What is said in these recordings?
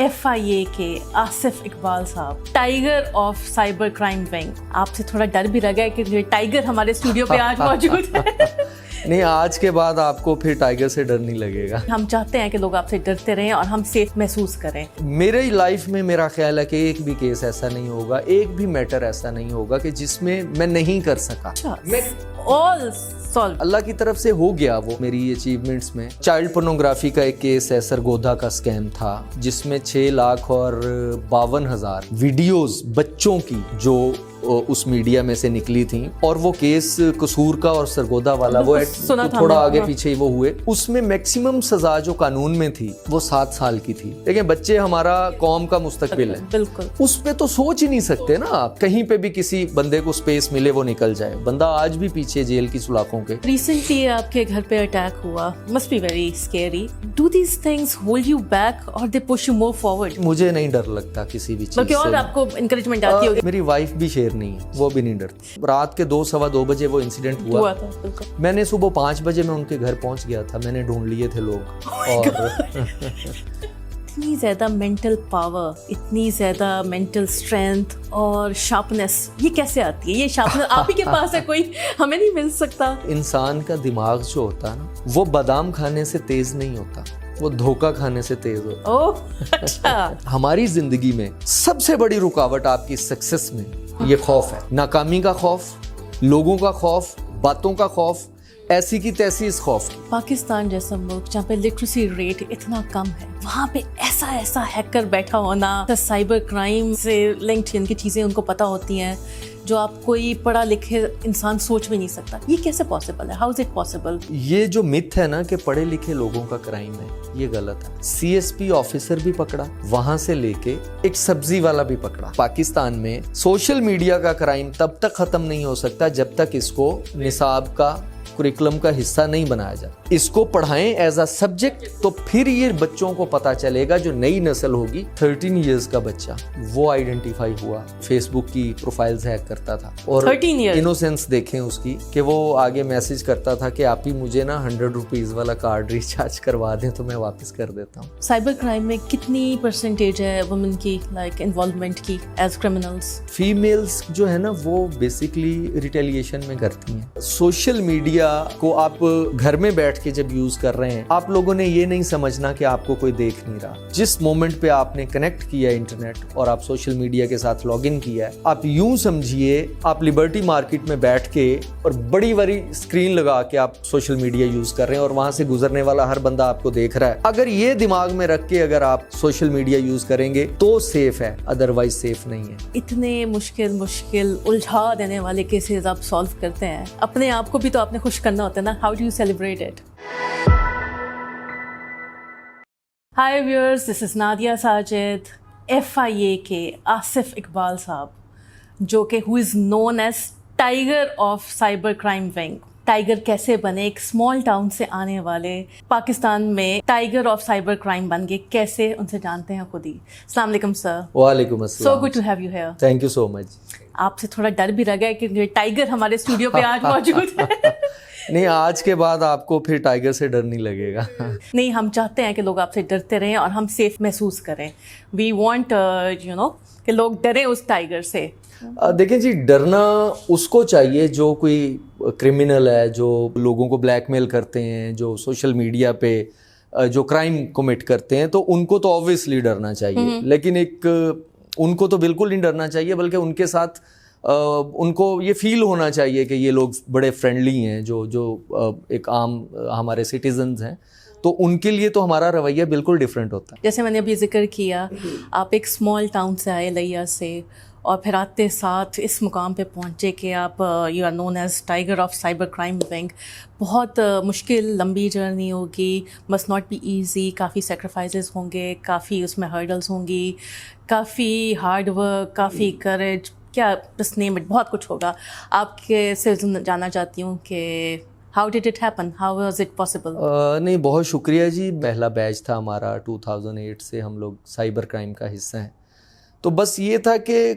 FIA کے آصف اقبال صاحب، tiger of cyber crime wing, آپ سے تھوڑا ڈر بھی لگا ہے کہ یہ ٹائیگر ہمارے اسٹوڈیو پہ آج موجود ہے؟ نہیں، آج کے بعد آپ کو پھر ٹائیگر سے ڈر نہیں لگے گا. ہم چاہتے ہیں کہ لوگ آپ سے ڈرتے رہیں اور ہم سیف محسوس کریں. میرے لائف میں میرا خیال ہے کہ ایک بھی کیس ایسا نہیں ہوگا، ایک بھی میٹر ایسا نہیں ہوگا کہ جس میں میں نہیں کر سکا. اللہ کی طرف سے ہو گیا. وہ میری اچیومنٹس میں چائلڈ پورنوگرافی کا ایک کیس ہے، سرگودا کا اسکیم تھا، جس میں 6,52,000 ویڈیوز بچوں کی جو اس میڈیا میں سے نکلی تھیں، اور وہ کیس قصور کا اور سرگودا والا وہ تھوڑا آگے پیچھے وہ ہوئے. اس میں میکسیمم سزا جو قانون میں تھی وہ 7 سال کی تھی. لیکن بچے ہمارا قوم کا مستقبل ہے، بالکل اس پہ تو سوچ ہی نہیں سکتے نا آپ. کہیں پہ بھی کسی بندے کو سپیس ملے وہ نکل جائے. بندہ آج بھی پیچھے جیل کی سلاخوں کے. ریسنٹلی آپ کے گھر پہ اٹیک ہوا، must be very scary. Do these things hold you back or they push you more forward? مجھے نہیں ڈر لگتا کسی بھی چیز سے. بلکہ اور آپ کو انکریجمنٹ آتی ہوگی. میری وائف بھی شیر نہیں ہے، وہ بھی نہیں ڈرتی. رات کے 2-2:15 بجے وہ انسیڈنٹ ہوا تھا. بالکل. میں نے صبح 5 بجے میں ان کے گھر پہنچ گیا تھا. میں نے ڈھونڈ لیے تھے لوگ. اور اتنی زیادہ مینٹل پاور، اتنی زیادہ مینٹل اسٹرینتھ اور شارپنیس، یہ کیسے آتی ہے؟ یہ شارپنیس آپ ہی کے پاس ہے، کوئی ہمیں نہیں مل سکتا. انسان کا دماغ جو ہوتا ہے نا، وہ بادام کھانے سے تیز نہیں ہوتا، وہ دھوکہ کھانے سے تیز ہوتا. اچھا. ہماری زندگی میں سب سے بڑی رکاوٹ آپ کی سکسیس میں یہ خوف ہے. ناکامی کا خوف، لوگوں کا خوف، باتوں کا خوف، ایسی کی تیسی اس خوف کی. پاکستان جیسا ملک جہاں پہ لٹریسی ریٹ اتنا کم ہے، وہاں پہ ایسا ہیکر بیٹھا ہونا، سائبر کرائم سے لنکڈ جن کی چیزیں ان کو پتہ ہوتی ہیں جو آپ کوئی پڑھا لکھے انسان سوچ بھی نہیں سکتا. یہ کیسے پاسبل ہے؟ How is it possible? یہ جو مت ہے نا کہ پڑھے لکھے لوگوں کا کرائم ہے، یہ غلط ہے. CSP آفیسر بھی پکڑا، وہاں سے لے کے ایک سبزی والا بھی پکڑا. پاکستان میں سوشل میڈیا کا کرائم تب تک ختم نہیں ہو سکتا جب تک اس کو نصاب کا کریکلم کا حصہ نہیں بنایا جائے. اس کو پڑھائیں ایز اے سبجیکٹ، تو پھر یہ بچوں کو پتا چلے گا. جو نئی نسل ہوگی، 13 ایئرز کا بچہ وہ آئیڈینٹیفائی ہوا، فیس بک کی پروفائلز ہیک کرتا تھا، اور انوسینس دیکھیں اس کی کہ وہ آگے میسج کرتا تھا کہ آپ ہی مجھے نا 100 روپیز والا کارڈ ریچارج کروا دیں تو میں واپس کر دیتا ہوں. سائبر کرائم میں کتنی پرسنٹیج ہے وومن کی لائک انوالومنٹ کی ایز کرمنلز؟ فیمیلز جو ہے نا وہ بیسکلی ریٹیلیشن میں کرتی ہیں. سوشل میڈیا کو آپ گھر میں بیٹھ کے جب یوز کر رہے ہیں، آپ لوگوں نے یہ نہیں سمجھنا کہ آپ کو کوئی دیکھ نہیں رہا. جس مومنٹ پہ آپ نے کنیکٹ کیا انٹرنیٹ اور آپ سوشل میڈیا کے ساتھ لاگ ان کیا ہے، آپ یوں سمجھیے آپ لبرٹی مارکیٹ میں بیٹھ کے اور بڑی بڑی اسکرین لگا کے آپ سوشل میڈیا یوز کر رہے ہیں، اور وہاں سے گزرنے والا ہر بندہ آپ کو دیکھ رہا ہے. اگر یہ دماغ میں رکھ کے اگر آپ سوشل میڈیا یوز کریں گے تو سیف ہے، ادروائز سیف نہیں ہے. اتنے مشکل الجھا دینے والے کیسز آپ سالو کرتے ہیں، اپنے آپ کو بھی تو آپ نے خوش کرنا ہوتا ہے نا. How do you celebrate it? Hi viewers, this is Nadia Sajid. FIA کے آصف اقبال صاحب، جو کہ who is known as tiger of cyber crime wing. Tiger کیسے بنے؟ ایک اسمال ٹاؤن سے آنے والے پاکستان میں ٹائیگر آف سائبر کرائم بن گئے کیسے؟ ان سے جانتے ہیں خود ہی. السلام علیکم سر. وعلیکم السلام. So good to have you here. Thank you so much. آپ سے تھوڑا ڈر بھی لگا ہے کہ یہ ٹائیگر ہمارے اسٹوڈیو پہ آج موجود ہے. نہیں، آج کے بعد آپ کو پھر ٹائیگر سے ڈر نہیں لگے گا. نہیں، ہم چاہتے ہیں کہ لوگ آپ سے ڈرتے رہیں اور ہم سیف محسوس کریں. وی وانٹ کہ لوگ ڈریں اس ٹائیگر سے. دیکھیں جی، ڈرنا اس کو چاہیے جو کوئی کرمنل ہے، جو لوگوں کو بلیک میل کرتے ہیں، جو سوشل میڈیا پہ جو کرائم کمٹ کرتے ہیں، تو ان کو تو آبویسلی ڈرنا چاہیے. لیکن ان کو تو بالکل نہیں ڈرنا چاہیے، بلکہ ان کے ساتھ ان کو یہ فیل ہونا چاہیے کہ یہ لوگ بڑے فرینڈلی ہیں، جو ایک عام ہمارے سٹیزنز ہیں. تو ان کے لیے تو ہمارا رویہ بالکل ڈفرینٹ ہوتا ہے. جیسے میں نے ابھی ذکر کیا، آپ ایک اسمال ٹاؤن سے آئے، لیا سے، اور پھر آتے ساتھ اس مقام پہ پہنچے کہ آپ you are known as tiger of cyber crime wing. بہت مشکل لمبی جرنی ہوگی، مسٹ ناٹ بی ایزی. کافی سیکریفائسز ہوں گے، کافی اس میں ہرڈلز ہوں گی، کافی ہارڈ ورک، کافی کریج، کیا بس نیم اٹ، بہت کچھ ہوگا. آپ کے سے جاننا چاہتی ہوں کہ how did it happen, how was it possible? نہیں، بہت شکریہ جی. پہلا بیچ تھا ہمارا 2008 سے ہم لوگ سائبر کرائم کا حصہ ہیں. تو بس یہ تھا کہ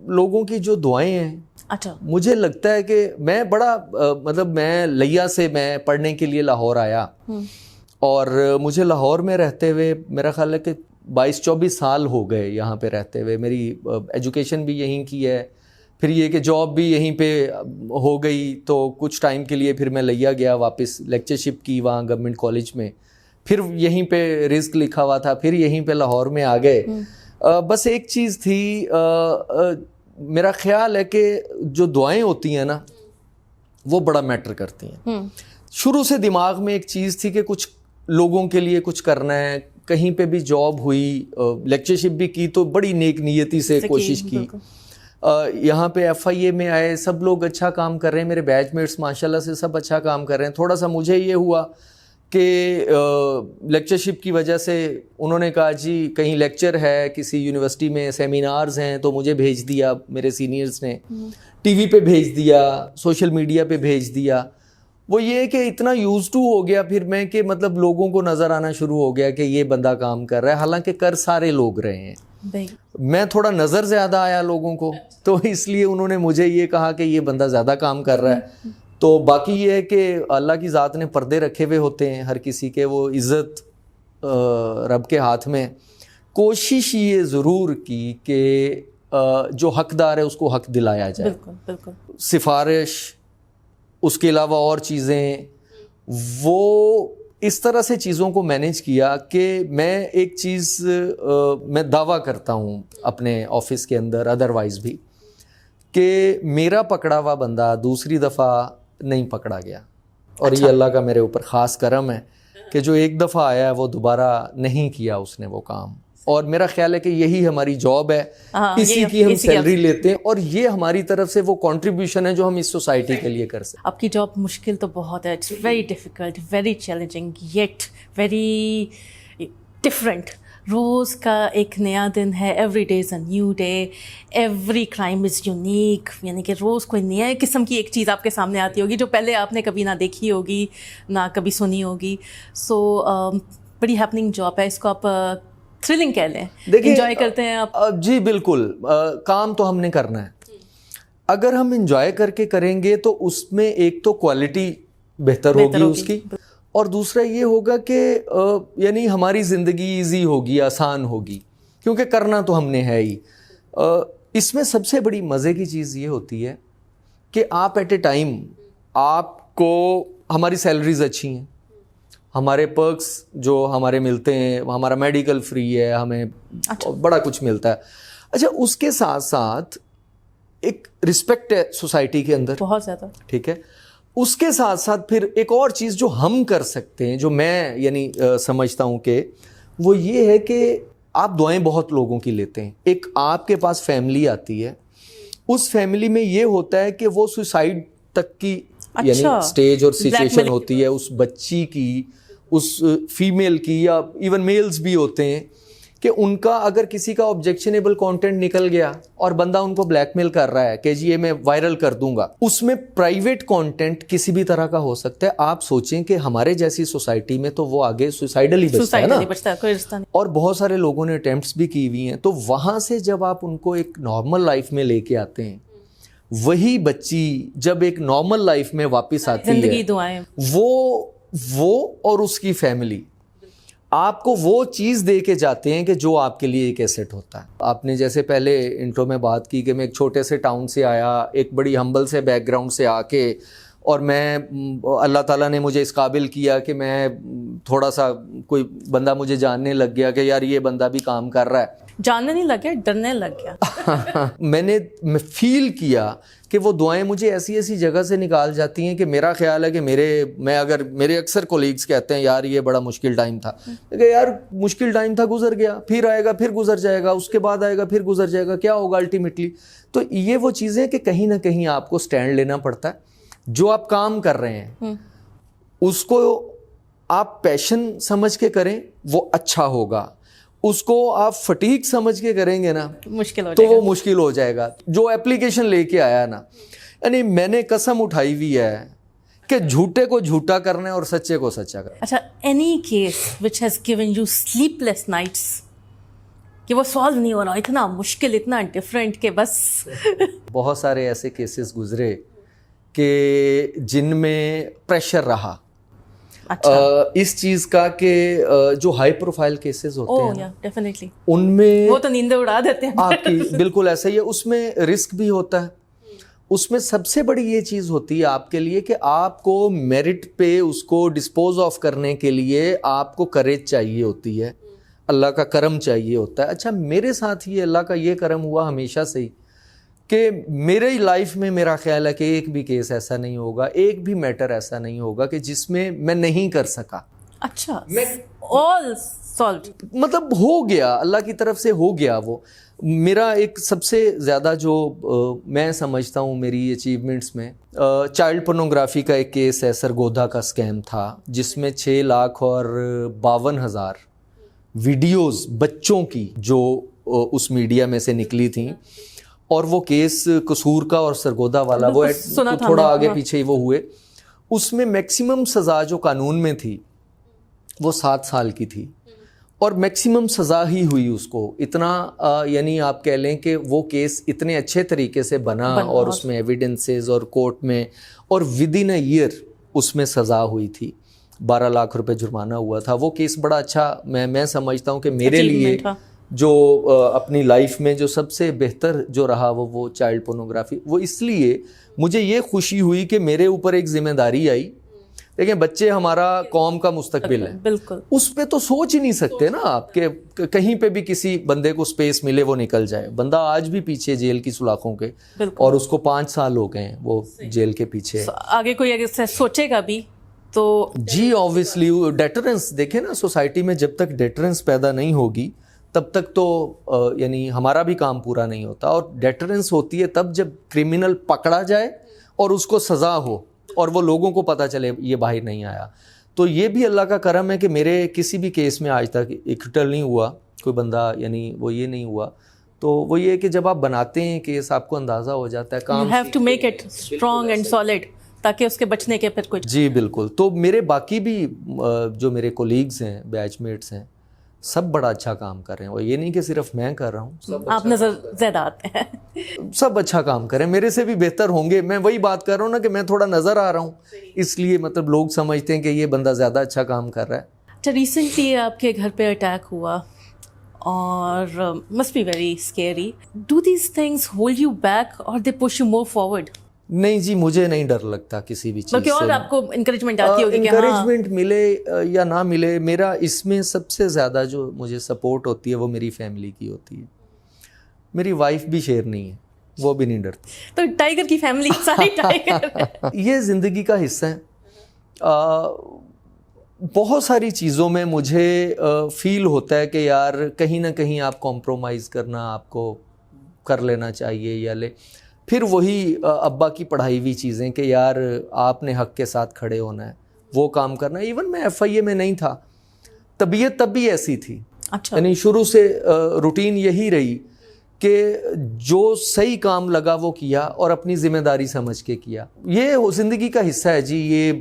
لوگوں کی جو دعائیں ہیں، اچھا، مجھے لگتا ہے کہ میں بڑا میں لیا سے میں پڑھنے کے لیے لاہور آیا، اور مجھے لاہور میں رہتے ہوئے میرا خیال ہے کہ 22-24 سال ہو گئے یہاں پہ رہتے ہوئے. میری ایجوکیشن بھی یہیں کی ہے, پھر یہ کہ جاب بھی یہیں پہ ہو گئی, تو کچھ ٹائم کے لیے پھر میں لیا گیا واپس, لیکچرشپ کی وہاں گورنمنٹ کالج میں, پھر یہیں پہ رزق لکھا ہوا تھا, پھر یہیں پہ لاہور میں آ گئے. بس ایک چیز تھی, میرا خیال ہے کہ جو دعائیں ہوتی ہیں نا وہ بڑا میٹر کرتی ہیں. شروع سے دماغ میں ایک چیز تھی کہ کچھ لوگوں کے لیے کچھ کرنا ہے. کہیں پہ بھی جاب ہوئی, لیکچرشپ بھی کی تو بڑی نیک نیتی سے کوشش کی. یہاں پہ FIA میں آئے, سب لوگ اچھا کام کر رہے ہیں, میرے بیچ میٹس ماشاءاللہ سے سب اچھا کام کر رہے ہیں. تھوڑا سا مجھے یہ ہوا کہ لیکچرشپ کی وجہ سے انہوں نے کہا جی کہیں لیکچر ہے کسی یونیورسٹی میں, سیمینارز ہیں, تو مجھے بھیج دیا میرے سینئرز نے, ٹی وی پہ بھیج دیا, سوشل میڈیا پہ بھیج دیا. وہ یہ کہ اتنا یوز ٹو ہو گیا پھر میں کہ مطلب لوگوں کو نظر آنا شروع ہو گیا کہ یہ بندہ کام کر رہا ہے, حالانکہ کر سارے لوگ رہے ہیں. میں تھوڑا نظر زیادہ آیا لوگوں کو, تو اس لیے انہوں نے مجھے یہ کہا کہ یہ بندہ زیادہ کام کر رہا ہے. تو باقی یہ ہے کہ اللہ کی ذات نے پردے رکھے ہوئے ہوتے ہیں ہر کسی کے, وہ عزت رب کے ہاتھ میں. کوشش یہ ضرور کی کہ جو حقدار ہے اس کو حق دلایا جائے. بالکل. سفارش, اس کے علاوہ اور چیزیں, وہ اس طرح سے چیزوں کو مینیج کیا کہ میں ایک چیز میں دعویٰ کرتا ہوں اپنے آفس کے اندر, ادروائز بھی, کہ میرا پکڑا ہوا بندہ دوسری دفعہ نہیں پکڑا گیا. اور یہ اللہ کا میرے اوپر خاص کرم ہے کہ جو ایک دفعہ آیا ہے وہ دوبارہ نہیں کیا اس نے وہ کام. اور میرا خیال ہے کہ یہی ہماری جاب ہے, اسی کی ہم سیلری لیتے ہیں, اور یہ ہماری طرف سے وہ کنٹریبیوشن ہے جو ہم اس سوسائٹی کے لیے کر سکتے ہیں. آپ کی جاب مشکل تو بہت ہے, it's very difficult, very challenging, yet very different. روز کا ایک نیا دن ہے, every day is a new day, every crime is unique. یعنی کہ روز کوئی نیا قسم کی ایک چیز آپ کے سامنے آتی ہوگی جو پہلے آپ نے کبھی نہ دیکھی ہوگی نہ کبھی سنی ہوگی. سو بڑی ہیپننگ جاب ہے, اس کو آپ تھرلنگ کہہ لیں, انجوائے کرتے ہیں آپ. جی بالکل, کام تو ہم نے کرنا ہے. اگر ہم انجوائے کر کے کریں گے تو اس میں ایک تو کوالٹی بہتر ہوگی اس کی, اور دوسرا یہ ہوگا کہ یعنی ہماری زندگی ایزی ہوگی, آسان ہوگی, کیونکہ کرنا تو ہم نے ہے ہی. اس میں سب سے بڑی مزے کی چیز یہ ہوتی ہے کہ آپ ایٹ اے ٹائم, آپ کو ہماری سیلریز اچھی ہیں, ہمارے پرکس جو ہمارے ملتے ہیں, ہمارا میڈیکل فری ہے, ہمیں بڑا کچھ ملتا ہے. اچھا, اس کے ساتھ ساتھ ایک رسپیکٹ ہے سوسائٹی کے اندر بہت زیادہ, ٹھیک ہے. اس کے ساتھ ساتھ پھر ایک اور چیز جو ہم کر سکتے ہیں, جو میں یعنی سمجھتا ہوں کہ وہ یہ ہے کہ آپ دعائیں بہت لوگوں کی لیتے ہیں. ایک آپ کے پاس فیملی آتی ہے, اس فیملی میں یہ ہوتا ہے کہ وہ سوسائڈ تک کی یعنی سٹیج اور سچویشن ہوتی ہے اس بچی کی, اس فیمیل کی, یا ایون میلز بھی ہوتے ہیں کہ ان کا اگر کسی کا آبجیکشنیبل کانٹینٹ نکل گیا اور بندہ ان کو بلیک میل کر رہا ہے کہ جی یہ میں وائرل کر دوں گا, اس میں پرائیویٹ کانٹینٹ کسی بھی طرح کا ہو سکتا ہے. آپ سوچیں کہ ہمارے جیسی سوسائٹی میں تو وہ آگے سوسائڈل ہی بچتا ہے نا, اور بہت سارے لوگوں نے اٹیمپٹس بھی کی ہوئی ہیں. تو وہاں سے جب آپ ان کو ایک نارمل لائف میں لے کے آتے ہیں, وہی بچی جب ایک نارمل لائف میں واپس آتی ہے, وہ اور اس کی فیملی آپ کو وہ چیز دے کے جاتے ہیں کہ جو آپ کے لیے ایک ایسٹ ہوتا ہے. آپ نے جیسے پہلے انٹرو میں بات کی کہ میں ایک چھوٹے سے ٹاؤن سے آیا, ایک بڑی ہمبل سے بیک گراؤنڈ سے آ کے, اور میں اللہ تعالیٰ نے مجھے اس قابل کیا کہ میں تھوڑا سا کوئی بندہ مجھے جاننے لگ گیا کہ یار یہ بندہ بھی کام کر رہا ہے. جاننے نہیں لگ گیا, ڈرنے لگ گیا. میں فیل کیا کہ وہ دعائیں مجھے ایسی ایسی جگہ سے نکال جاتی ہیں کہ میرا خیال ہے کہ میرے اکثر کولیگز کہتے ہیں یار یہ بڑا مشکل ٹائم تھا, کہ یار مشکل ٹائم تھا, گزر گیا, پھر آئے گا, پھر گزر جائے گا, اس کے بعد آئے گا, پھر گزر جائے گا, کیا ہوگا الٹیمیٹلی. تو یہ وہ چیزیں کہ کہیں نہ کہیں آپ کو سٹینڈ لینا پڑتا ہے. جو آپ کام کر رہے ہیں اس کو آپ پیشن سمجھ کے کریں, وہ اچھا ہوگا. اس کو آپ فٹیگ سمجھ کے کریں گے نا تو وہ مشکل ہو جائے گا. جو اپلیکیشن لے کے آیا نا, یعنی میں نے قسم اٹھائی ہوئی ہے کہ جھوٹے کو جھوٹا کرنا ہے اور سچے کو سچا کرنا. اچھا, any case which has given you sleep less nights, کہ وہ سالو نہیں ہو رہا, اتنا مشکل, اتنا ڈفرینٹ کہ بس. بہت سارے ایسے کیسز گزرے کہ جن میں پریشر رہا, اس چیز کا کہ جو ہائی پروفائل کیسز ہوتے ہیں ڈیفینیٹلی ان میں وہ تو نیندیں اڑا دیتے ہیں آپ کی، بالکل ایسا ہی ہے. اس میں رسک بھی ہوتا ہے. اس میں سب سے بڑی یہ چیز ہوتی ہے آپ کے لیے کہ آپ کو میرٹ پہ اس کو ڈسپوز آف کرنے کے لیے آپ کو کریج چاہیے ہوتی ہے, اللہ کا کرم چاہیے ہوتا ہے. اچھا میرے ساتھ یہ اللہ کا یہ کرم ہوا ہمیشہ سے ہی کہ میرے لائف میں میرا خیال ہے کہ ایک بھی کیس ایسا نہیں ہوگا, ایک بھی میٹر ایسا نہیں ہوگا کہ جس میں میں نہیں کر سکا. اچھا آل سالوڈ, مطلب ہو گیا, اللہ کی طرف سے ہو گیا. وہ میرا ایک سب سے زیادہ جو میں سمجھتا ہوں میری اچیومنٹس میں چائلڈ پورنوگرافی کا ایک کیس ہے, سرگودا کا اسکیم تھا جس میں 6,52,000 ویڈیوز بچوں کی جو اس میڈیا میں سے نکلی تھیں, اور وہ کیس قصور کا اور سرگودا والا وہ تھوڑا آگے پیچھے وہ ہوئے. اس میں میکسیمم سزا جو قانون میں تھی وہ 7 سال کی تھی, اور میکسیمم سزا ہی ہوئی اس کو. اتنا یعنی آپ کہہ لیں کہ وہ کیس اتنے اچھے طریقے سے بنا اور اس میں ایویڈنسز اور کورٹ میں, اور ود ان اے ایئر اس میں سزا ہوئی تھی. 12 لاکھ روپے جرمانہ ہوا تھا. وہ کیس بڑا اچھا میں سمجھتا ہوں کہ میرے لیے جو اپنی لائف میں جو سب سے بہتر جو رہا وہ چائلڈ پورنوگرافی. وہ اس لیے مجھے یہ خوشی ہوئی کہ میرے اوپر ایک ذمہ داری آئی. دیکھیں بچے ہمارا قوم کا مستقبل ہے, بالکل اس پہ تو سوچ ہی نہیں سکتے نا آپ کہ کہیں پہ بھی کسی بندے کو سپیس ملے وہ نکل جائے. بندہ آج بھی پیچھے جیل کی سلاخوں کے, اور اس کو 5 سال ہو گئے ہیں وہ جیل کے پیچھے. آگے کوئی اگر سوچے گا بھی تو جی آبویسلی ڈیٹرنس دیکھیں نا, سوسائٹی میں جب تک ڈیٹرنس پیدا نہیں ہوگی تب تک تو یعنی ہمارا بھی کام پورا نہیں ہوتا. اور ڈیٹرنس ہوتی ہے تب جب کرمنل پکڑا جائے اور اس کو سزا ہو اور وہ لوگوں کو پتہ چلے یہ باہر نہیں آیا. تو یہ بھی اللہ کا کرم ہے کہ میرے کسی بھی کیس میں آج تک ایکوٹل نہیں ہوا کوئی بندہ, یعنی وہ یہ نہیں ہوا. تو وہ یہ کہ جب آپ بناتے ہیں کیس آپ کو اندازہ ہو جاتا ہے کام, you have to make it strong and solid تاکہ اس کے بچنے کے پھر کچھ. جی بالکل. تو میرے باقی بھی جو میرے کولیگز ہیں, بیچ میٹس ہیں, سب بڑا اچھا کام کر رہے ہیں. اور یہ نہیں کہ صرف میں کر رہا ہوں, آپ نظر زیادہ آتے ہیں, سب اچھا کام کریں, میرے سے بھی بہتر ہوں گے. میں وہی بات کر رہا ہوں نا کہ میں تھوڑا نظر آ رہا ہوں, اس لیے مطلب لوگ سمجھتے ہیں کہ یہ بندہ زیادہ اچھا کام کر رہا ہے. اچھا ریسنٹلی آپ کے گھر پہ اٹیک ہوا اور must be very scary. Do these things hold you back or they push you more forward? نہیں جی, مجھے نہیں ڈر لگتا کسی بھی چیز بلکہ اور آپ کو انکریجمنٹ آتی ہوگی کہ انکریجمنٹ ملے یا نہ ملے. میرا اس میں سب سے زیادہ جو مجھے سپورٹ ہوتی ہے وہ میری فیملی کی ہوتی ہے. میری وائف بھی شیر نہیں ہے, وہ بھی نہیں ڈرتی. تو ٹائیگر کی فیملی ساری ٹائیگر یہ زندگی کا حصہ ہے. بہت ساری چیزوں میں مجھے فیل ہوتا ہے کہ یار کہیں نہ کہیں آپ کمپرومائز کرنا آپ کو کر لینا چاہیے یا لے. پھر وہی ابا کی پڑھائی ہوئی چیزیں کہ یار آپ نے حق کے ساتھ کھڑے ہونا ہے, وہ کام کرنا ہے. ایون میں FIA میں نہیں تھا, طبیعت تب بھی ایسی تھی. اچھا, یعنی شروع سے روٹین یہی رہی کہ جو صحیح کام لگا وہ کیا اور اپنی ذمہ داری سمجھ کے کیا. یہ زندگی کا حصہ ہے جی. یہ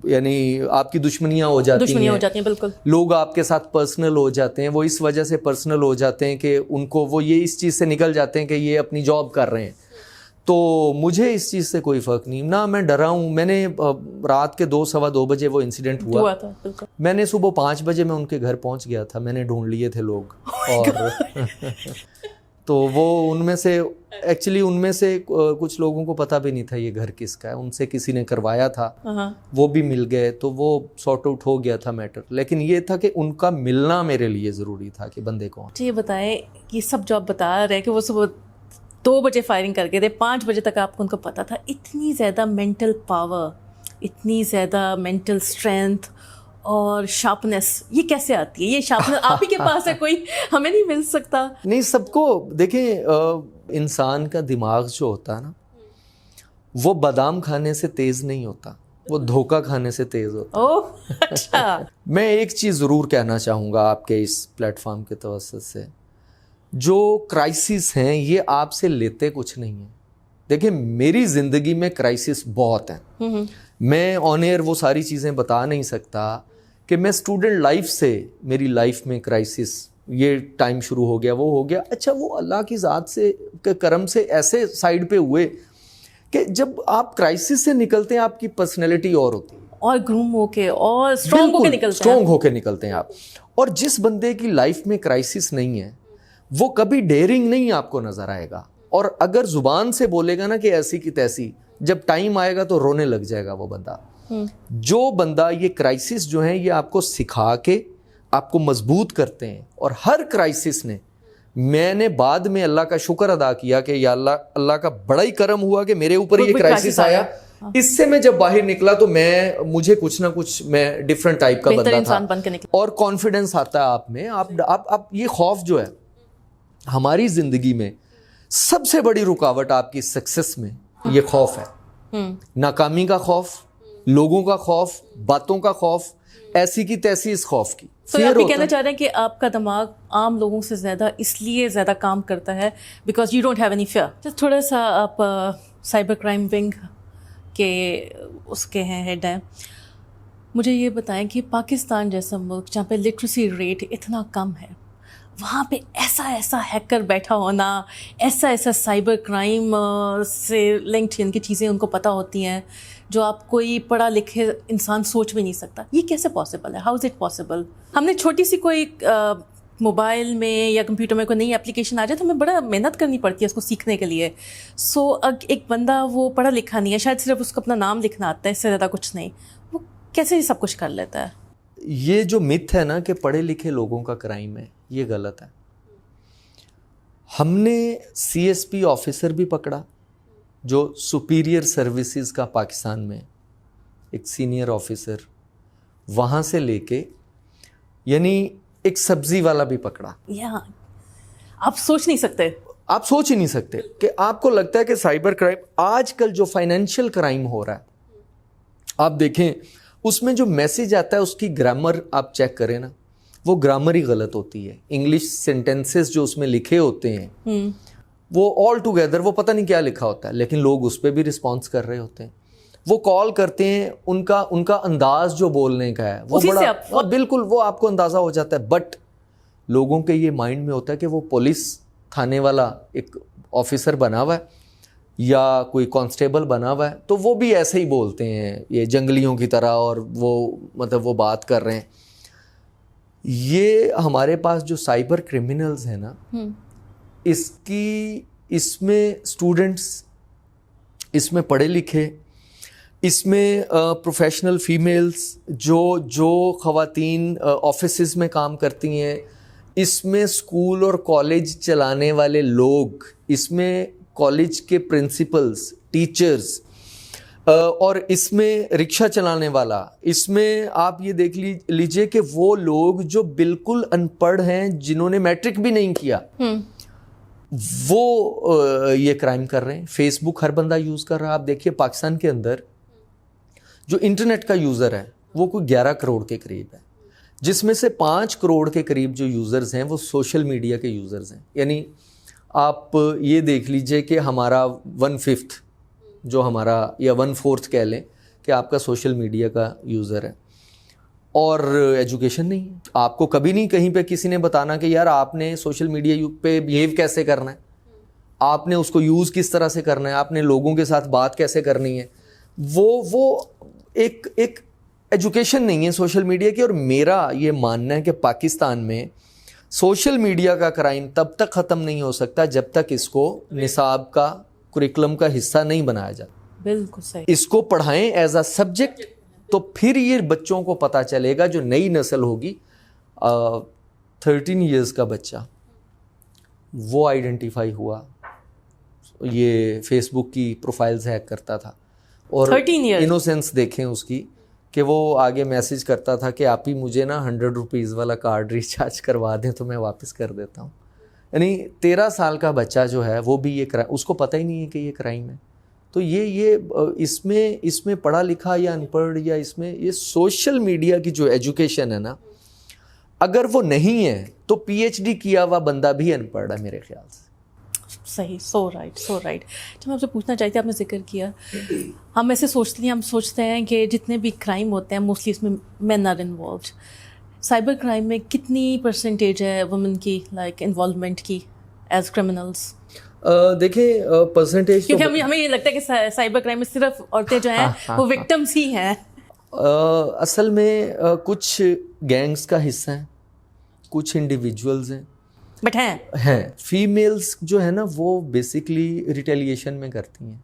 یعنی آپ کی دشمنیاں ہو جاتی ہیں, بالکل. لوگ آپ کے ساتھ پرسنل ہو جاتے ہیں, وہ اس وجہ سے پرسنل ہو جاتے ہیں کہ ان کو وہ یہ اس چیز سے نکل جاتے ہیں کہ یہ اپنی جاب کر رہے ہیں. تو مجھے اس چیز سے کوئی فرق نہیں, نہ میں ڈرا ہوں. میں نے رات کے 2 سوا 2 بجے وہ انسیڈنٹ ہوا تھا, میں نے صبح 5 بجے میں ان کے گھر پہنچ گیا تھا. میں نے ڈھونڈ لیے تھے لوگ, اور تو وہ ان میں سے ایکچولی ان میں سے کچھ لوگوں کو پتہ بھی نہیں تھا یہ گھر کس کا ہے. ان سے کسی نے کروایا تھا, وہ بھی مل گئے, تو وہ سارٹ آؤٹ ہو گیا تھا میٹر. لیکن یہ تھا کہ ان کا ملنا میرے لیے ضروری تھا کہ بندے کون. یہ بتائیں یہ سب جو آپ بتا رہے کہ وہ صبح 2 بجے فائرنگ کر کے تھے, 5 بجے تک آپ کو ان کو پتہ تھا. اتنی زیادہ مینٹل پاور, اتنی زیادہ مینٹل اسٹرینتھ اور شارپنیس یہ کیسے آتی ہے؟ یہ شارپنیس آپ ہی کے پاس ہے, کوئی ہمیں نہیں مل سکتا. نہیں, سب کو دیکھیں, انسان کا دماغ جو ہوتا ہے نا وہ بادام کھانے سے تیز نہیں ہوتا, وہ دھوکہ کھانے سے تیز ہوتا. اوہ اچھا. میں ایک چیز ضرور کہنا چاہوں گا آپ کے اس پلیٹ فارم کے توسط سے, جو کرائسس ہیں یہ آپ سے لیتے کچھ نہیں ہیں. دیکھیں میری زندگی میں کرائسس بہت ہیں, میں آن ایئر وہ ساری چیزیں بتا نہیں سکتا کہ میں اسٹوڈنٹ لائف سے میری لائف میں کرائسس یہ ٹائم شروع ہو گیا, وہ ہو گیا. اچھا وہ اللہ کی ذات سے کے کرم سے ایسے سائڈ پہ ہوئے کہ جب آپ کرائسس سے نکلتے ہیں آپ کی پرسنالٹی اور ہوتی ہے. اور گروم ہو کے اور اسٹرانگ ہو کے نکلتے ہیں. اسٹرانگ ہو کے نکلتے ہیں آپ. اور جس بندے کی لائف میں کرائسس نہیں ہے وہ کبھی ڈیئرنگ نہیں آپ کو نظر آئے گا, اور اگر زبان سے بولے گا نا کہ ایسی کی تیسی, جب ٹائم آئے گا تو رونے لگ جائے گا وہ بندہ. جو بندہ یہ کرائسس جو ہیں یہ آپ کو سکھا کے آپ کو مضبوط کرتے ہیں, اور ہر کرائسس نے میں نے بعد میں اللہ کا شکر ادا کیا کہ یا اللہ, اللہ کا بڑا ہی کرم ہوا کہ میرے اوپر یہ کرائسس آیا. اس سے میں جب باہر نکلا تو مجھے کچھ نہ کچھ میں ڈفرنٹ ٹائپ کا بندہ تھا, اور کانفیڈنس آتا ہے آپ میں. آپ یہ خوف جو ہے ہماری زندگی میں سب سے بڑی رکاوٹ آپ کی سکسیس میں یہ خوف ہے. ناکامی کا خوف, لوگوں کا خوف, باتوں کا خوف, ایسی کی تیسی اس خوف کی. تو آپ یہ کہنا چاہ رہے ہیں کہ آپ کا دماغ عام لوگوں سے زیادہ اس لیے زیادہ کام کرتا ہے because you don't have any fear. تھوڑا سا آپ سائبر کرائم ونگ کے اس کے ہیں ہیڈ ہیں, مجھے یہ بتائیں کہ پاکستان جیسا ملک جہاں پہ لٹریسی ریٹ اتنا کم ہے, وہاں پہ ایسا ہیکر بیٹھا ہونا, ایسا سائبر کرائم سے لنکڈ ان کی چیزیں ان کو پتہ ہوتی ہیں جو آپ کوئی پڑھا لکھے انسان سوچ بھی نہیں سکتا. یہ کیسے پاسبل ہے؟ How is it possible? ہم نے چھوٹی سی کوئی موبائل میں یا کمپیوٹر میں کوئی نئی اپلیکیشن آ جائے تو ہمیں بڑا محنت کرنی پڑتی ہے اس کو سیکھنے کے لیے. سو ایک بندہ وہ پڑھا لکھا نہیں ہے, شاید صرف اس کو اپنا نام لکھنا آتا ہے, اس سے زیادہ کچھ نہیں, وہ کیسے یہ سب کچھ کر لیتا ہے؟ یہ جو مت ہے نا کہ پڑھے لکھے لوگوں کا کرائم ہے, یہ غلط ہے. ہم نے سی ایس پی آفیسر بھی پکڑا جو سپیریئر سروسز کا پاکستان میں ایک سینئر آفیسر, وہاں سے لے کے یعنی ایک سبزی والا بھی پکڑا. یہاں آپ سوچ نہیں سکتے, آپ سوچ ہی نہیں سکتے کہ آپ کو لگتا ہے کہ سائبر کرائم, آج کل جو فائنینشیل کرائم ہو رہا ہے آپ دیکھیں اس میں جو میسیج آتا ہے اس کی گرامر آپ چیک کریں نا, وہ گرامر ہی غلط ہوتی ہے. انگلش سینٹینسز جو اس میں لکھے ہوتے ہیں وہ آل ٹوگیدر وہ پتہ نہیں کیا لکھا ہوتا ہے, لیکن لوگ اس پہ بھی رسپانس کر رہے ہوتے ہیں. وہ کال کرتے ہیں, ان کا انداز جو بولنے کا ہے وہ بڑا بالکل وہ آپ کو اندازہ ہو جاتا ہے. بٹ لوگوں کے یہ مائنڈ میں ہوتا ہے کہ وہ پولیس تھانے والا ایک آفیسر بنا ہوا ہے یا کوئی کانسٹیبل بنا ہوا ہے, تو وہ بھی ایسے ہی بولتے ہیں یہ جنگلیوں کی طرح, اور وہ مطلب وہ بات کر رہے ہیں. یہ ہمارے پاس جو سائبر کرمنلز ہیں نا, اس میں اسٹوڈنٹس, اس میں پڑھے لکھے, اس میں پروفیشنل فیمیلز جو خواتین آفیسز میں کام کرتی ہیں, اس میں اسکول اور کالج چلانے والے لوگ, اس میں کالج کے پرنسپلز, ٹیچرز, اور اس میں رکشہ چلانے والا, اس میں آپ یہ دیکھ لیجئے کہ وہ لوگ جو بالکل ان پڑھ ہیں, جنہوں نے میٹرک بھی نہیں کیا, وہ یہ کرائم کر رہے ہیں. فیس بک ہر بندہ یوز کر رہا ہے. آپ دیکھیے پاکستان کے اندر جو انٹرنیٹ کا یوزر ہے وہ کوئی 11 کروڑ کے قریب ہے, جس میں سے 5 کروڑ کے قریب جو یوزرز ہیں وہ سوشل میڈیا کے یوزرز ہیں. یعنی آپ یہ دیکھ لیجئے کہ ہمارا 1/5 جو ہمارا یا 1/4 کہہ لیں کہ آپ کا سوشل میڈیا کا یوزر ہے, اور ایجوکیشن نہیں ہے. آپ کو کبھی نہیں کہیں پہ کسی نے بتانا کہ یار آپ نے سوشل میڈیا پہ بیہیو کیسے کرنا ہے, آپ نے اس کو یوز کس طرح سے کرنا ہے, آپ نے لوگوں کے ساتھ بات کیسے کرنی ہے. وہ ایک ایجوکیشن نہیں ہے سوشل میڈیا کی. اور میرا یہ ماننا ہے کہ پاکستان میں سوشل میڈیا کا کرائم تب تک ختم نہیں ہو سکتا جب تک اس کو نصاب کا کریکلم کا حصہ نہیں بنایا جاتا. بالکل صحیح. اس کو پڑھائیں ایز اے سبجیکٹ, تو پھر یہ بچوں کو پتہ چلے گا. جو نئی نسل ہوگی, 13 ایئرز کا بچہ وہ آئیڈینٹیفائی ہوا, یہ فیس بک کی پروفائلز ہیک کرتا تھا, اور انوسینس دیکھیں اس کی کہ وہ آگے میسیج کرتا تھا کہ آپ ہی مجھے نا 100 روپیز والا کارڈ ریچارج کروا دیں تو میں واپس کر دیتا ہوں. یعنی 13 سال کا بچہ جو ہے وہ بھی یہ کرائم, اس کو پتہ ہی نہیں ہے کہ یہ کرائم ہے. تو یہ اس میں پڑھا لکھا یا ان پڑھ, یا اس میں یہ سوشل میڈیا کی جو ایجوکیشن ہے نا, اگر وہ نہیں ہے تو پی ایچ ڈی کیا ہوا بندہ بھی ان پڑھ ہے میرے خیال سے. صحیح, سو رائٹ. جو میں آپ سے پوچھنا چاہتی ہوں, آپ نے ذکر کیا, ہم ایسے سوچتے ہیں کہ جتنے بھی کرائم ہوتے ہیں موسٹلی اس میں مین آر انوالوڈ. سائبر کرائم میں کتنی پرسنٹیج ہے وومن کی لائک انوالومنٹ کی ایز کرمنلز؟ دیکھیں پرسنٹیج, کیونکہ ہمیں یہ لگتا ہے کہ سائبر کرائم میں صرف عورتیں جو ہیں وہ وکٹمس ہی ہیں. اصل میں کچھ گینگز کا حصہ ہیں, کچھ انڈیویجولز ہیں, بٹ ہیں فیمیلز جو ہے نا وہ بیسکلی ریٹیلیشن میں کرتی ہیں.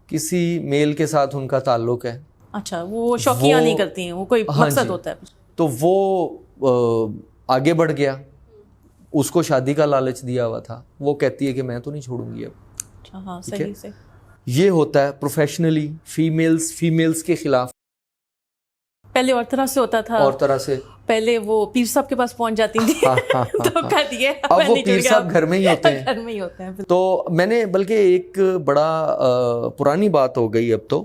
کسی میل کے ساتھ ان کا تعلق ہے, اچھا وہ شوقیہ نہیں کرتی ہیں, وہ کوئی مقصد ہوتا ہے, تو وہ آگے بڑھ گیا, اس کو شادی کا لالچ دیا ہوا تھا, وہ کہتی ہے کہ میں تو نہیں چھوڑوں گی اب. اچھا ہاں صحیح سے. یہ ہوتا ہے پروفیشنلی فیمیلز کے خلاف. پہلے اور طرح سے ہوتا تھا, اور طرح سے پہلے وہ پیر صاحب کے پاس پہنچ جاتی تھی تو کہہ دیے اب وہ پیر صاحب گھر میں ہی ہوتے ہیں, گھر میں ہی ہوتے ہیں. تو میں نے بلکہ ایک بڑا پرانی بات ہو گئی اب تو,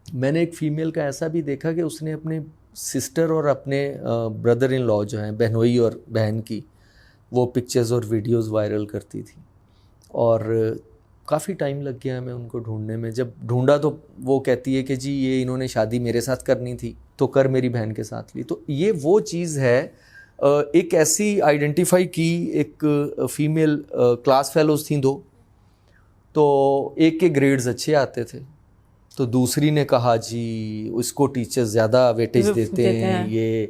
میں نے ایک فیمیل کا ایسا بھی دیکھا کہ اس نے اپنے سسٹر اور اپنے بردر ان لا جو ہیں, بہنوئی اور بہن کی, وہ پکچرز اور ویڈیوز وائرل کرتی تھی, اور کافی ٹائم لگ گیا ہمیں ان کو ڈھونڈنے میں. جب ڈھونڈا تو وہ کہتی ہے کہ جی یہ انہوں نے شادی میرے ساتھ کرنی تھی تو کر میری بہن کے ساتھ لی. تو یہ وہ چیز ہے, ایک ایسی آئیڈینٹیفائی کی, ایک فیمیل کلاس فیلوز تھیں 2, تو ایک کے گریڈز اچھے آتے تھے, تو دوسری نے کہا جی اس کو ٹیچر زیادہ ویٹیج دیتے ہیں, یہ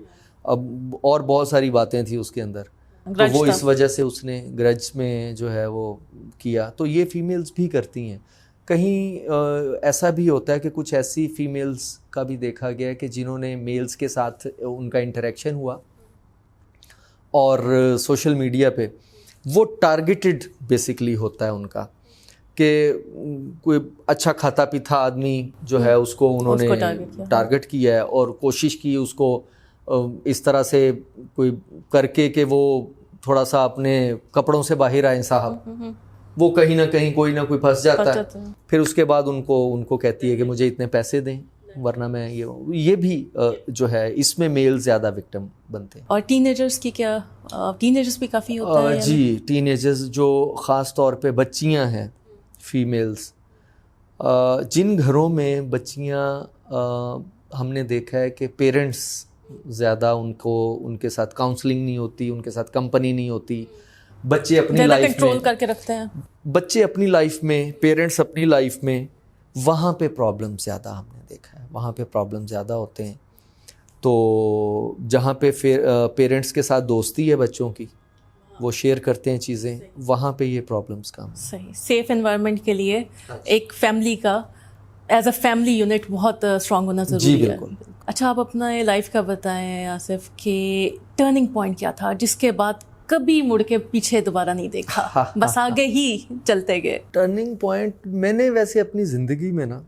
اب اور بہت ساری باتیں تھیں اس کے اندر, تو وہ اس وجہ سے اس نے گرج میں جو ہے وہ کیا. تو یہ فیمیلز بھی کرتی ہیں. کہیں ایسا بھی ہوتا ہے کہ کچھ ایسی فیمیلز کا بھی دیکھا گیا ہے کہ جنہوں نے میلز کے ساتھ ان کا انٹریکشن ہوا, اور سوشل میڈیا پہ وہ ٹارگیٹڈ بیسکلی ہوتا ہے ان کا, کہ کوئی اچھا کھاتا پیتا آدمی جو ہے اس کو انہوں نے ٹارگٹ کیا ہے, اور کوشش کی اس کو اس طرح سے کوئی کر کے کہ وہ تھوڑا سا اپنے کپڑوں سے باہر آئے صاحب, وہ کہیں نہ کہیں کوئی نہ کوئی پھنس جاتا ہے. پھر اس کے بعد ان کو کہتی ہے کہ مجھے اتنے پیسے دیں ورنہ میں یہ بھی جو ہے اس میں میل زیادہ وکٹم بنتے ہیں. اور ٹین ایجرز کی کیا, ٹین ایجرز بھی کافی ہوتا ہے جی, ٹین ایجرز جو خاص طور پہ بچیاں ہیں فیمیلز, جن گھروں میں بچیاں ہم نے دیکھا ہے کہ پیرنٹس زیادہ ان کے ساتھ کاؤنسلنگ نہیں ہوتی, ان کے ساتھ کمپنی نہیں ہوتی, بچے اپنی لائف کنٹرول کر کے رکھتے ہیں, بچے اپنی لائف میں, پیرنٹس اپنی لائف میں, وہاں پہ پرابلم زیادہ ہم نے دیکھا ہے, وہاں پہ پرابلم زیادہ ہوتے ہیں. تو جہاں پہ پیرنٹس کے ساتھ دوستی ہے بچوں کی, وہ شیئر کرتے ہیں چیزیں, وہاں پہ یہ پرابلمس کام. صحیح. سیف انوائرمنٹ کے لیے ایک فیملی کا ایز اے فیملی یونٹ بہت اسٹرانگ ہونا ضروری ہے. جی بالکل. اچھا آپ اپنا لائف کا بتائیں آصف کہ ٹرننگ پوائنٹ کیا تھا جس کے بعد کبھی مڑ کے پیچھے دوبارہ نہیں دیکھا, بس آگے ہی چلتے گئے؟ ٹرننگ پوائنٹ میں نے ویسے اپنی زندگی میں نا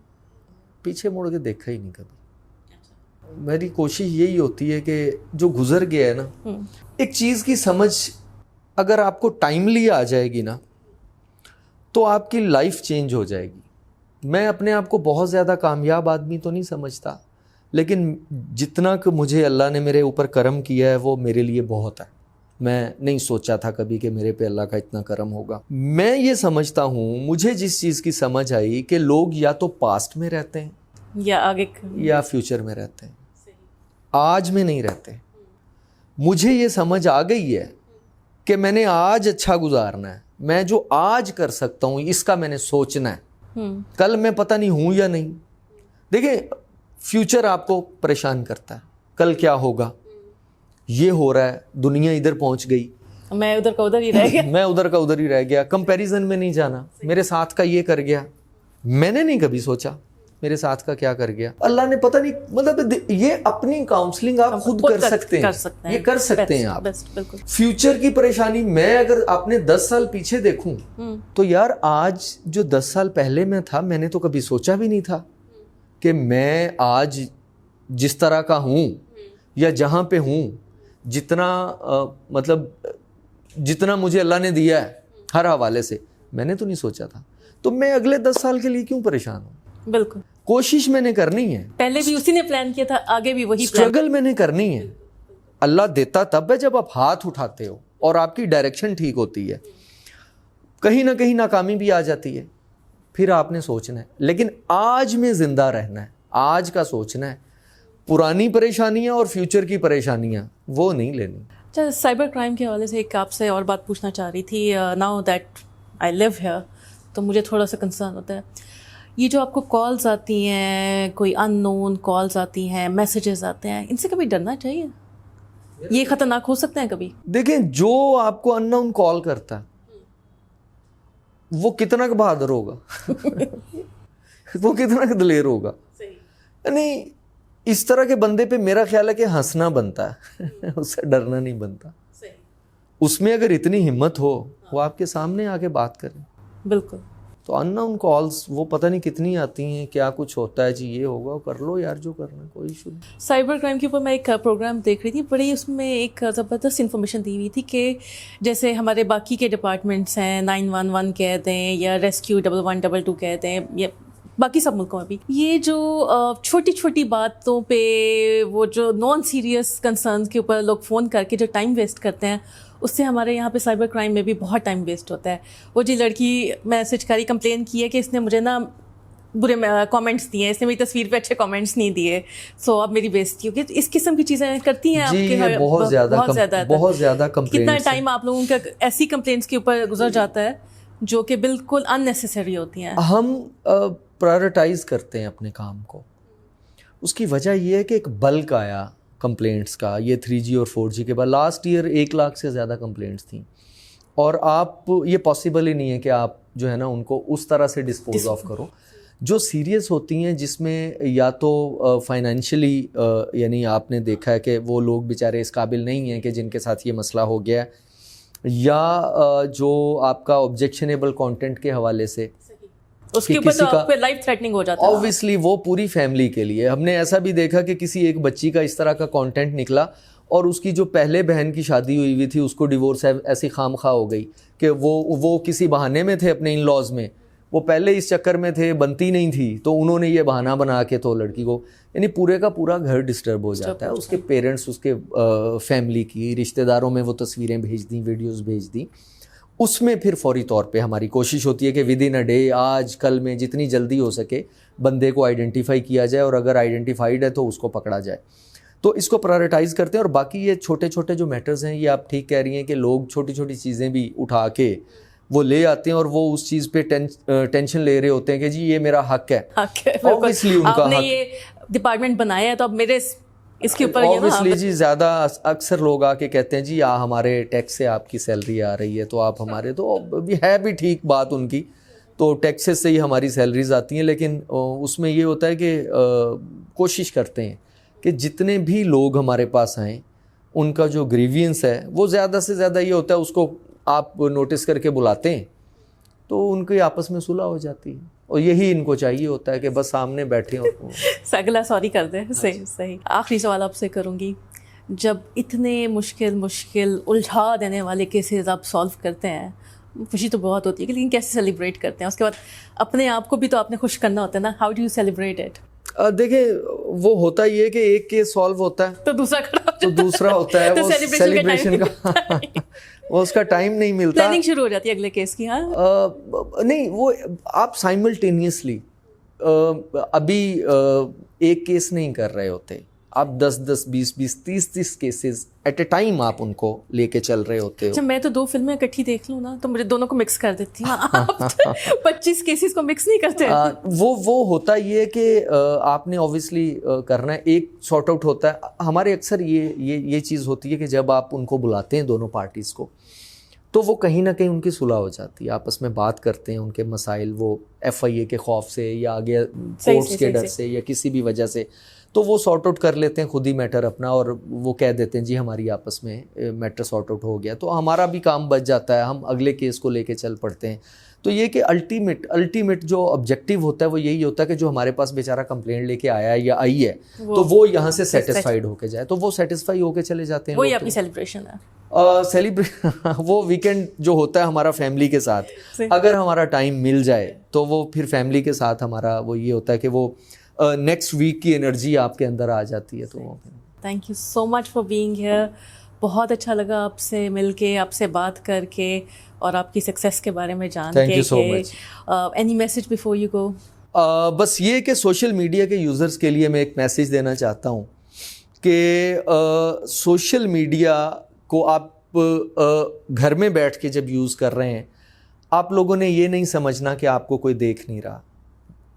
پیچھے مڑ کے دیکھا ہی نہیں کبھی. میری کوشش یہی ہوتی ہے کہ جو گزر گیا ہے نا, ایک چیز کی سمجھ اگر آپ کو ٹائملی آ جائے گی نا تو آپ کی لائف چینج ہو جائے گی. میں اپنے آپ کو بہت زیادہ کامیاب آدمی تو نہیں سمجھتا, لیکن جتنا کہ مجھے اللہ نے میرے اوپر کرم کیا ہے وہ میرے لیے بہت ہے. میں نہیں سوچا تھا کبھی کہ میرے پہ اللہ کا اتنا کرم ہوگا. میں یہ سمجھتا ہوں, مجھے جس چیز کی سمجھ آئی کہ لوگ یا تو پاسٹ میں رہتے ہیں یا آگے یا فیوچر میں رہتے ہیں, آج میں نہیں رہتے. مجھے یہ سمجھ آ گئی ہے کہ میں نے آج اچھا گزارنا ہے, میں جو آج کر سکتا ہوں اس کا میں نے سوچنا ہے. کل میں پتہ نہیں ہوں یا نہیں. دیکھیں فیوچر آپ کو پریشان کرتا ہے, کل کیا ہوگا, یہ ہو رہا ہے, دنیا ادھر پہنچ گئی, میں ادھر کا ادھر ہی رہ گیا, میں ادھر کا ادھر ہی رہ گیا, کمپیریزن میں نہیں جانا, میرے ساتھ کا یہ کر گیا. میں نے نہیں کبھی سوچا میرے ساتھ کا کیا کر گیا. اللہ نے پتہ نہیں, مطلب یہ اپنی کاؤنسلنگ آپ خود کر سکتے ہیں, یہ کر سکتے ہیں آپ. فیوچر کی پریشانی میں اگر آپ نے 10 سال پیچھے دیکھوں تو یار آج جو 10 سال پہلے میں تھا میں نے تو کبھی سوچا بھی نہیں تھا کہ میں آج جس طرح کا ہوں یا جہاں پہ ہوں, جتنا مطلب جتنا مجھے اللہ نے دیا ہے ہر حوالے سے, میں نے تو نہیں سوچا تھا. تو میں اگلے 10 سال کے لیے کیوں پریشان ہوں؟ بالکل کوشش میں نے کرنی ہے, پہلے بھی اسی نے پلان کیا تھا, آگے بھی وہی اسٹرگل میں نے کرنی ہے. اللہ دیتا تب ہے جب آپ ہاتھ اٹھاتے ہو اور آپ کی ڈائریکشن ٹھیک ہوتی ہے. کہیں نہ کہیں ناکامی بھی آ جاتی ہے, پھر آپ نے سوچنا ہے, لیکن آج میں زندہ رہنا ہے, آج کا سوچنا ہے. پرانی پریشانیاں اور فیوچر کی پریشانیاں وہ نہیں لینی. اچھا, سائبر کرائم کے حوالے سے ایک آپ سے اور بات پوچھنا چاہ رہی تھی. Now that I live here تو مجھے تھوڑا سا کنسرن ہوتا ہے یہ جو آپ کو کالز آتی ہیں, کوئی ان نون کالز آتی ہیں, میسیجز آتے ہیں, ان سے کبھی ڈرنا چاہیے؟ یہ خطرناک ہو سکتے ہیں کبھی؟ دیکھیں, جو آپ کو ان نون کال کرتا ہے وہ کتنا بہادر ہوگا وہ کتنا دلیر ہوگا. یعنی اس طرح کے بندے پہ میرا خیال ہے کہ ہنسنا بنتا ہے اس سے ڈرنا نہیں بنتا. اس میں اگر اتنی ہمت ہو وہ آپ کے سامنے آ کے بات کریں. بالکل. تو ان نون کالز وہ پتہ نہیں کتنی آتی ہیں, کیا کچھ ہوتا ہے, جی یہ ہوگا, کر لو یار جو کرنا ہے, کوئی ایشو نہیں. سائبر کرائم کے اوپر میں ایک پروگرام دیکھ رہی تھی, بڑی اس میں ایک زبردست انفارمیشن دی ہوئی تھی کہ جیسے ہمارے باقی کے ڈپارٹمنٹس ہیں, 911 کہہ دیں یا ریسکیو 1122 کہہ دیں, یا باقی سب ملکوں میں بھی, یہ جو چھوٹی چھوٹی باتوں پہ وہ جو نان سیریس کنسرنز کے اوپر لوگ فون کر کے جو ٹائم ویسٹ کرتے ہیں, اس سے ہمارے یہاں پہ سائبر کرائم میں بھی بہت ٹائم ویسٹ ہوتا ہے. وہ جی لڑکی میسج کری, کمپلین کی ہے کہ اس نے مجھے نا برے کامنٹس دیے, اس نے میری تصویر پہ اچھے کامنٹس نہیں دیے, سو اب میری بےزتی ہوگی. اس قسم کی چیزیں کرتی ہیں آپ جی کے؟ بہت زیادہ کتنا ٹائم آپ لوگوں کا ایسی کمپلینٹس کے اوپر گزر جاتا ہے جو کہ بالکل ان نیسیسری ہوتی ہیں؟ ہم پرائرٹائز کرتے ہیں اپنے کام کو. اس کی وجہ یہ ہے کہ ایک بلک آیا کمپلینٹس کا, یہ 3G اور 4G کے بعد لاسٹ ایئر 1 لاکھ سے زیادہ کمپلینٹس تھیں, اور آپ یہ پاسبل ہی نہیں ہے کہ آپ جو ہے نا ان کو اس طرح سے ڈسپوز آف کرو. جو سیریس ہوتی ہیں جس میں یا تو فائنینشلی یعنی آپ نے دیکھا ہے کہ وہ لوگ بیچارے اس قابل نہیں ہیں کہ جن کے ساتھ یہ مسئلہ ہو گیا ہے, یا جو آپ کا آبجیکشنیبل کانٹینٹ کے حوالے سے اس کے اوپر تو آپ کو لائف تھریٹننگ ہو جاتا ہے. اوبویسلی وہ پوری فیملی کے لیے. ہم نے ایسا بھی دیکھا کہ کسی ایک بچی کا اس طرح کا کانٹینٹ نکلا اور اس کی جو پہلے بہن کی شادی ہوئی ہوئی تھی اس کو ڈیورس ایسی خام خواہ ہو گئی کہ وہ کسی بہانے میں تھے اپنے ان لاز میں, وہ پہلے اس چکر میں تھے, بنتی نہیں تھی, تو انہوں نے یہ بہانہ بنا کے تو لڑکی کو, یعنی پورے کا پورا گھر ڈسٹرب ہو جاتا ہے. اس کے پیرنٹس, اس کے فیملی کی رشتہ داروں میں وہ تصویریں بھیج دیں, ویڈیوز بھیج دیں. اس میں پھر فوری طور پہ ہماری کوشش ہوتی ہے کہ ود ان اے ڈے, آج کل میں جتنی جلدی ہو سکے بندے کو آئیڈینٹیفائی کیا جائے, اور اگر آئیڈینٹیفائڈ ہے تو اس کو پکڑا جائے. تو اس کو پرائرٹائز کرتے ہیں. اور باقی یہ چھوٹے چھوٹے جو میٹرز ہیں, یہ آپ ٹھیک کہہ رہی ہیں کہ لوگ چھوٹی چھوٹی چیزیں بھی اٹھا کے وہ لے آتے ہیں, اور وہ اس چیز پہ ٹینشن لے رہے ہوتے ہیں کہ جی یہ میرا حق ہے. اوبویسلی ان کا آپ نے یہ ڈپارٹمنٹ بنایا ہے تو اب میرے اس کے اوپر اوبویسلی جی زیادہ اکثر لوگ آ کے کہتے ہیں جی ہمارے ٹیکس سے آپ کی سیلری آ رہی ہے تو آپ ہمارے, تو ہے بھی ٹھیک بات ان کی, تو ٹیکسز سے ہی ہماری سیلریز آتی ہیں. لیکن اس میں یہ ہوتا ہے کہ کوشش کرتے ہیں کہ جتنے بھی لوگ ہمارے پاس آئیں ان کا جو گریوینس ہے وہ زیادہ سے زیادہ یہ ہوتا ہے, اس کو آپ نوٹس کر کے بلاتے ہیں تو ان کی آپس میں صلح ہو جاتی ہے. اور یہی ان کو چاہیے ہوتا ہے کہ بس سامنے بیٹھے ہوں. اگلا سوری کر دیں. صحیح. آخری سوال آپ سے کروں گی, جب اتنے مشکل الجھا دینے والے کیسز آپ سالو کرتے ہیں, خوشی تو بہت ہوتی ہے, لیکن کیسے سیلیبریٹ کرتے ہیں اس کے بعد؟ اپنے آپ کو بھی تو آپ نے خوش کرنا ہوتا ہے نا, how do you celebrate it? دیکھیں وہ ہوتا یہ ہے کہ ایک کیس سالو ہوتا ہے تو دوسرا ہوتا ہے وہ سیلیبریشن کا وہ اس کا ٹائم نہیں ملتا, پلاننگ شروع ہو جاتی ہے اگلے کیس کی. ہاں نہیں, وہ آپ سائملٹینیسلی ابھی ایک کیس نہیں کر رہے ہوتے, آپ 10 20 30 کیسز ایٹ اے ٹائم آپ ان کو لے کے چل رہے ہوتے ہو. اچھا, میں تو 2 فلمیں اکٹھی دیکھ لوں نا تو مجھے دونوں کو مکس کر دیتی ہوں. 25 کیسز کو مکس نہیں کرتے. وہ ہوتا یہ ہے کہ آپ نے اوبویسلی کرنا ہے, ایک سارٹ آؤٹ ہوتا ہے. ہمارے اکثر یہ چیز ہوتی ہے کہ جب آپ ان کو بلاتے ہیں دونوں پارٹیز کو, تو وہ کہیں نہ کہیں ان کی صلح ہو جاتی ہے, آپس میں بات کرتے ہیں ان کے مسائل, وہ FIA کے خوف سے یا آگے کورٹس کے ڈر سے یا کسی بھی وجہ سے, تو وہ سارٹ آؤٹ کر لیتے ہیں خود ہی میٹر اپنا, اور وہ کہہ دیتے ہیں جی ہماری آپس میں میٹر سارٹ آؤٹ ہو گیا, تو ہمارا بھی کام بچ جاتا ہے, ہم اگلے کیس کو لے کے چل پڑتے ہیں. تو یہ کہ الٹیمیٹ جو آبجیکٹیو ہوتا ہے وہ یہی ہوتا ہے کہ جو ہمارے پاس بیچارہ کمپلینٹ لے کے آیا ہے یا آئی ہے تو وہ یہاں سے سیٹسفائیڈ ہو کے جائے, تو وہ سیٹسفائی ہو کے چلے جاتے ہیں. وہی آپ کی سیلیبریشن ہے. وہ ویکینڈ جو ہوتا ہے ہمارا فیملی کے ساتھ, اگر ہمارا ٹائم مل جائے تو وہ پھر فیملی کے ساتھ ہمارا وہ یہ ہوتا ہے کہ وہ نیکسٹ ویک کی انرجی آپ کے اندر آ جاتی ہے. تو thank you so much for being here. بہت اچھا لگا آپ سے مل کے, آپ سے بات کر کے, اور آپ کی سکسیس کے بارے میں جان کے. Any message before you go? بس یہ کہ سوشل میڈیا کے یوزرز کے لیے میں ایک میسیج دینا چاہتا ہوں کہ سوشل میڈیا کو آپ گھر میں بیٹھ کے جب یوز کر رہے ہیں, آپ لوگوں نے یہ نہیں سمجھنا کہ آپ کو کوئی دیکھ نہیں رہا.